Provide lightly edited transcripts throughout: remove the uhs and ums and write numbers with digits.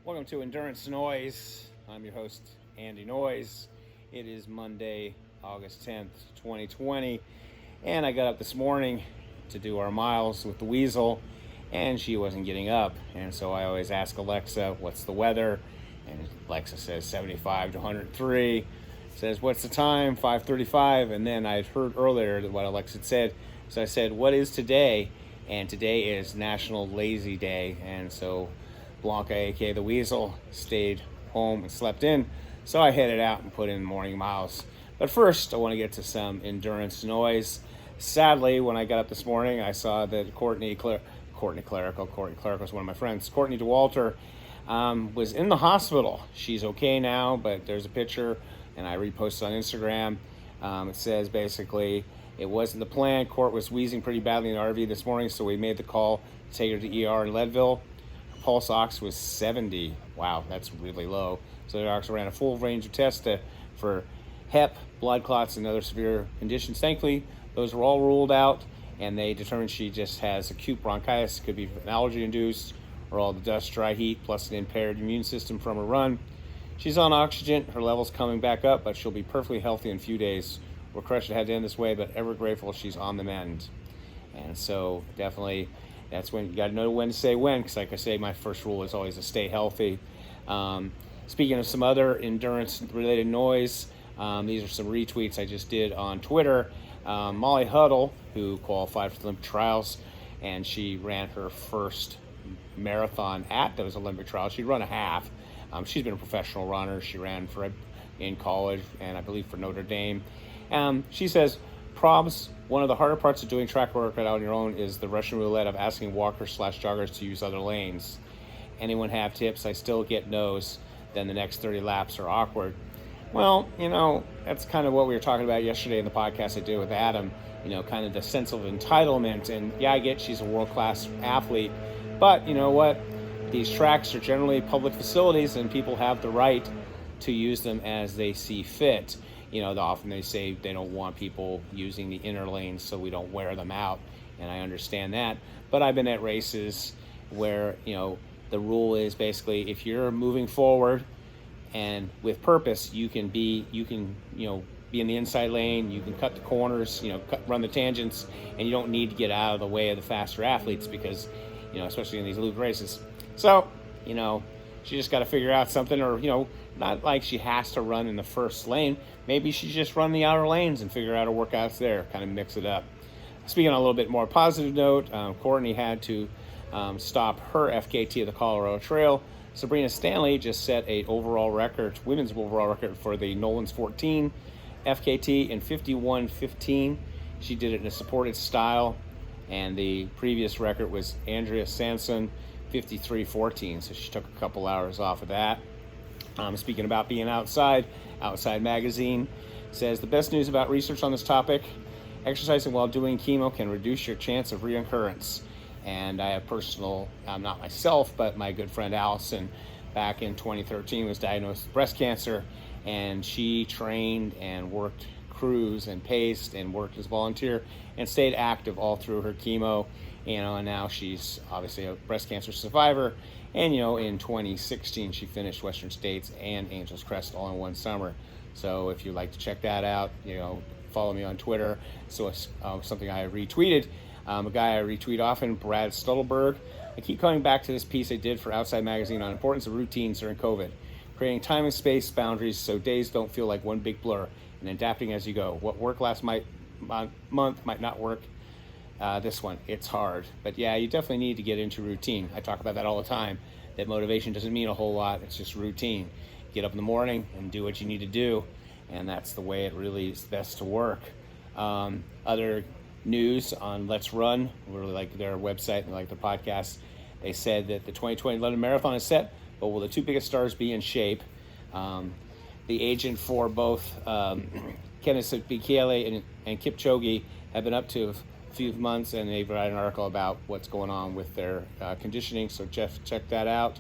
Welcome to Endurance Noise. I'm your host, Andy Noise. It is Monday, August 10th, 2020, and I got up this morning to do our miles with the Weasel, and she wasn't getting up. And so I always ask Alexa, what's the weather? And Alexa says 75 to 103. Says, what's the time? 5:35. And then I'd heard earlier what Alexa said. So I said, what is today? And today is National Lazy Day. And so Blanca, aka the Weasel, stayed home and slept in. So I headed out and put in morning miles. But first, I want to get to some endurance noise. Sadly, when I got up this morning, I saw that Courtney Clerical is one of my friends. Courtney DeWalter was in the hospital. She's okay now, but there's a picture, and I reposted on Instagram. It says basically, it wasn't the plan. Court was wheezing pretty badly in the RV this morning, so we made the call to take her to ER in Leadville. Pulse ox was 70. Wow, that's really low. So the doctors ran a full range of tests for HEP, blood clots, and other severe conditions. Thankfully, those were all ruled out, and they determined she just has acute bronchitis. Could be an allergy-induced or all the dust, dry heat, plus an impaired immune system from a run. She's on oxygen. Her level's coming back up, but she'll be perfectly healthy in a few days. We're crushed it had to end this way, but ever grateful she's on the mend. And so definitely that's when you got to know when to say when, because like I say, my first rule is always to stay healthy. Speaking of some other endurance-related noise, these are some retweets I just did on Twitter. Molly Huddle, who qualified for the Olympic trials, and she ran her first marathon at those Olympic trials. She'd run a half. She's been a professional runner. She ran in college and I believe for Notre Dame. She says, probs, one of the harder parts of doing track workout on your own is the Russian roulette of asking walkers/joggers to use other lanes. Anyone have tips? I still get no's. Then the next 30 laps are awkward. Well, that's kind of what we were talking about yesterday in the podcast I did with Adam, kind of the sense of entitlement. And yeah, I get she's a world-class athlete, but you know what? These tracks are generally public facilities and people have the right to use them as they see fit. Often they say they don't want people using the inner lanes so we don't wear them out, and I understand that. But I've been at races where, the rule is basically if you're moving forward and with purpose, you can be in the inside lane, you can cut the corners, run the tangents, and you don't need to get out of the way of the faster athletes because, especially in these elite races. So, she just got to figure out something, or, not like she has to run in the first lane. Maybe she just run the outer lanes and figure out her workouts there, kind of mix it up. Speaking on a little bit more positive note, Courtney had to stop her FKT of the Colorado Trail. Sabrina Stanley just set a women's overall record for the Nolan's 14 FKT in 51:15. She did it in a supported style, and the previous record was Andrea Sanson, 53:14. So she took a couple hours off of that. Speaking about being outside Magazine says the best news about research on this topic: exercising while doing chemo can reduce your chance of reoccurrence. And I have not myself, but my good friend Allison, back in 2013, was diagnosed with breast cancer, and she trained and worked crews and paced and worked as a volunteer and stayed active all through her chemo. And now she's obviously a breast cancer survivor. And, in 2016, she finished Western States and Angels Crest all in one summer. So if you'd like to check that out, follow me on Twitter. So it's something I retweeted. A guy I retweet often, Brad Stuttelberg. I keep coming back to this piece I did for Outside Magazine on importance of routines during COVID. Creating time and space boundaries so days don't feel like one big blur, and adapting as you go. What worked last month might not work this one. It's hard. But yeah, you definitely need to get into routine. I talk about that all the time, that motivation doesn't mean a whole lot. It's just routine. Get up in the morning and do what you need to do, and that's the way it really is best to work. Other news on Let's Run, we really like their website and like their podcast. They said that the 2020 London Marathon is set, but will the two biggest stars be in shape? The agent for both Kenneth Bekele and Kipchoge have been up to a few months, and they've written an article about what's going on with their conditioning, so Jeff, check that out.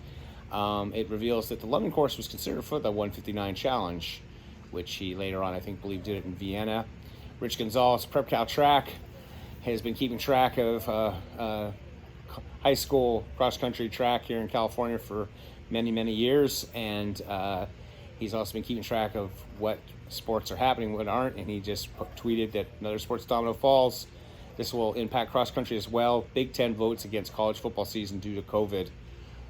It reveals that the London course was considered for the 159 challenge, which he later on, I think, believed did it in Vienna. Rich Gonzalez, PrepCal Track, has been keeping track of high school cross-country track here in California for many, many years, and he's also been keeping track of what sports are happening, what aren't, and he just tweeted that another sports domino falls. This will impact cross-country as well. Big Ten votes against college football season due to COVID.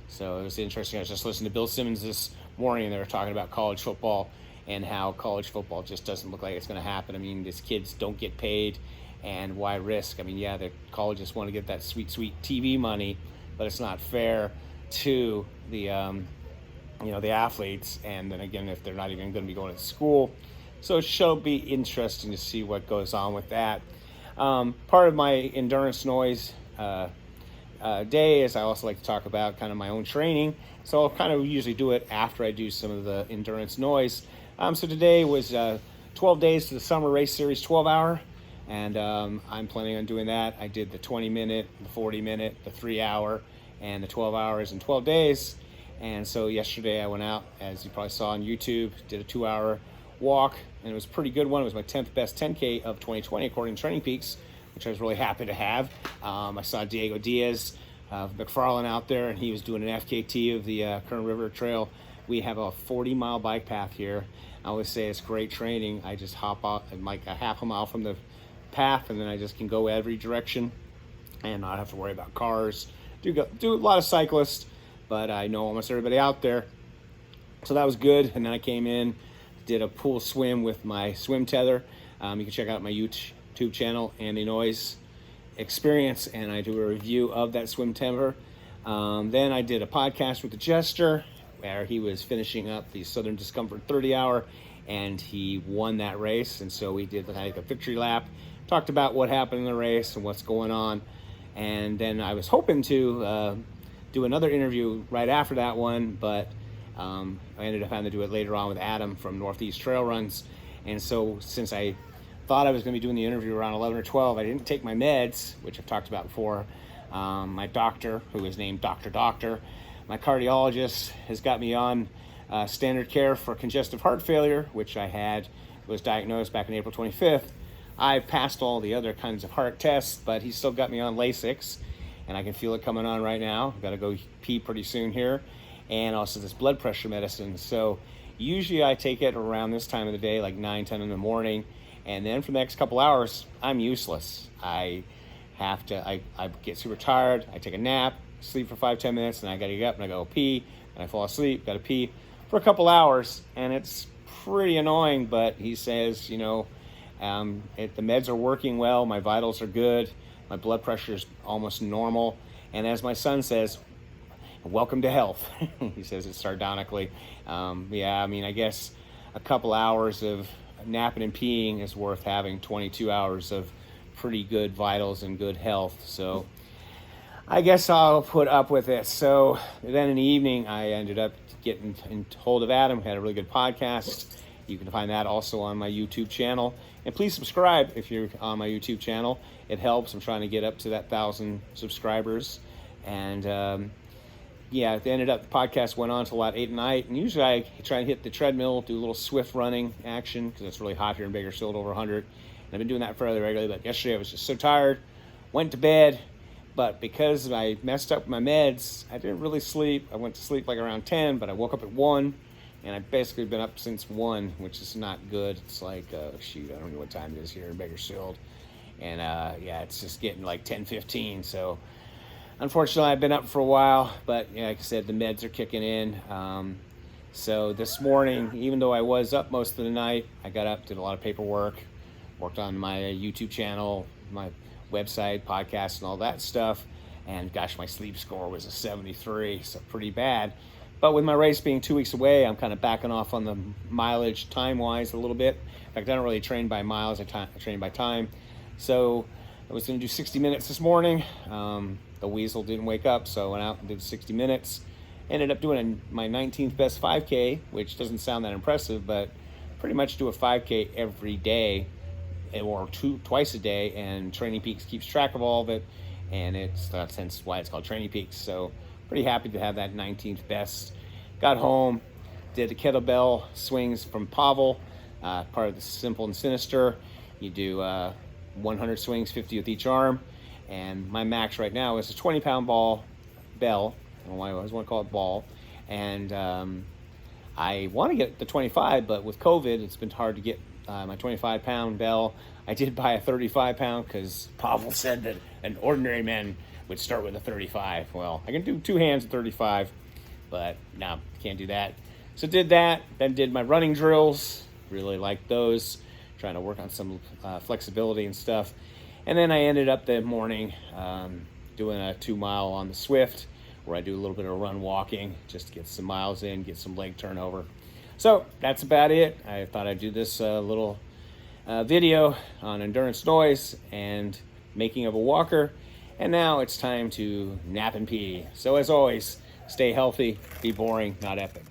So it was interesting. I was just listening to Bill Simmons this morning, and they were talking about college football and how college football just doesn't look like it's going to happen. I mean, these kids don't get paid, and why risk? I mean, yeah, the colleges want to get that sweet, sweet TV money, but it's not fair to the the athletes. And then again, if they're not even going to be going to school, so it should be interesting to see what goes on with that. Part of my endurance noise day is I also like to talk about kind of my own training. So I'll kind of usually do it after I do some of the endurance noise. So today was 12 days to the Summer Race Series 12-hour, and I'm planning on doing that. I did the 20-minute, the 40-minute, the 3-hour, and the 12 hours in 12 days. And so yesterday I went out, as you probably saw on YouTube, did a 2-hour walk, and it was a pretty good one. It was my 10th best 10K of 2020 according to Training Peaks, which I was really happy to have. I saw Diego Diaz McFarlane out there, and he was doing an FKT of the Kern River Trail. We have a 40-mile bike path here. I always say it's great training. I just hop out like a half a mile from the path, and then I just can go every direction and not have to worry about cars. Do a lot of cyclists, but I know almost everybody out there. So that was good. And then I came in, did a pool swim with my swim tether. You can check out my YouTube channel, Andy Noise Experience, and I do a review of that swim tether. Then I did a podcast with the Jester, where he was finishing up the Southern Discomfort 30-hour, and he won that race. And so we did like a victory lap, talked about what happened in the race and what's going on. And then I was hoping to do another interview right after that one, but I ended up having to do it later on with Adam from Northeast Trail Runs. And so since I thought I was going to be doing the interview around 11 or 12, I didn't take my meds, which I've talked about before. My doctor, who is named Doctor, my cardiologist, has got me on standard care for congestive heart failure, which was diagnosed back on April 25th. I passed all the other kinds of heart tests, but he's still got me on Lasix, and I can feel it coming on right now. I've got to go pee pretty soon here, and also this blood pressure medicine. So usually I take it around this time of the day, like 9, 10 in the morning, and then for the next couple hours, I'm useless. I get super tired, I take a nap, sleep for 5-10 minutes, and I gotta get up and I go pee, and I fall asleep, gotta pee for a couple hours, and it's pretty annoying. But he says, the meds are working well, my vitals are good, my blood pressure is almost normal, and as my son says, welcome to health. He says it sardonically. I guess a couple hours of napping and peeing is worth having 22 hours of pretty good vitals and good health. So I guess I'll put up with it. So then in the evening, I ended up getting in hold of Adam, had a really good podcast. You can find that also on my YouTube channel. And please subscribe if you're on my YouTube channel. It helps. I'm trying to get up to that 1,000 subscribers. And it ended up, the podcast went on until about 8 at night. And usually I try and hit the treadmill, do a little swift running action, because it's really hot here in Bakersfield, over 100. And I've been doing that fairly regularly. But yesterday I was just so tired, went to bed. But because I messed up my meds, I didn't really sleep. I went to sleep like around 10, but I woke up at 1. And I've basically been up since 1, which is not good. It's like, I don't know what time it is here in Bakersfield. And it's just getting like 10:15. So unfortunately, I've been up for a while. But like I said, the meds are kicking in. So this morning, even though I was up most of the night, I got up, did a lot of paperwork, worked on my YouTube channel, my website, podcast, and all that stuff. And gosh, my sleep score was a 73, so pretty bad. But with my race being 2 weeks away, I'm kind of backing off on the mileage time-wise a little bit. In fact, I don't really train by miles, I train by time. So I was going to do 60 minutes this morning. The Weasel didn't wake up, so I went out and did 60 minutes. Ended up doing my 19th best 5K, which doesn't sound that impressive, but pretty much do a 5K every day, or twice a day, and Training Peaks keeps track of all of it, and that's hence why it's called Training Peaks. So pretty happy to have that 19th best. Got home, did the kettlebell swings from Pavel, part of the Simple and Sinister. You do 100 swings, 50 with each arm, And my max right now is a 20-pound bell. I don't know why I always want to call it ball. And I want to get the 25, but with COVID, it's been hard to get my 25-pound bell. I did buy a 35-pound because Pavel said that an ordinary man would start with a 35. Well, I can do two hands at 35, but no, can't do that. So did that, then did my running drills. Really liked those, trying to work on some flexibility and stuff. And then I ended up that morning doing a 2-mile on the Swift, where I do a little bit of run walking just to get some miles in, get some leg turnover. So that's about it. I thought I'd do this little video on endurance noise and making of a walker. And now it's time to nap and pee. So as always, stay healthy, be boring, not epic.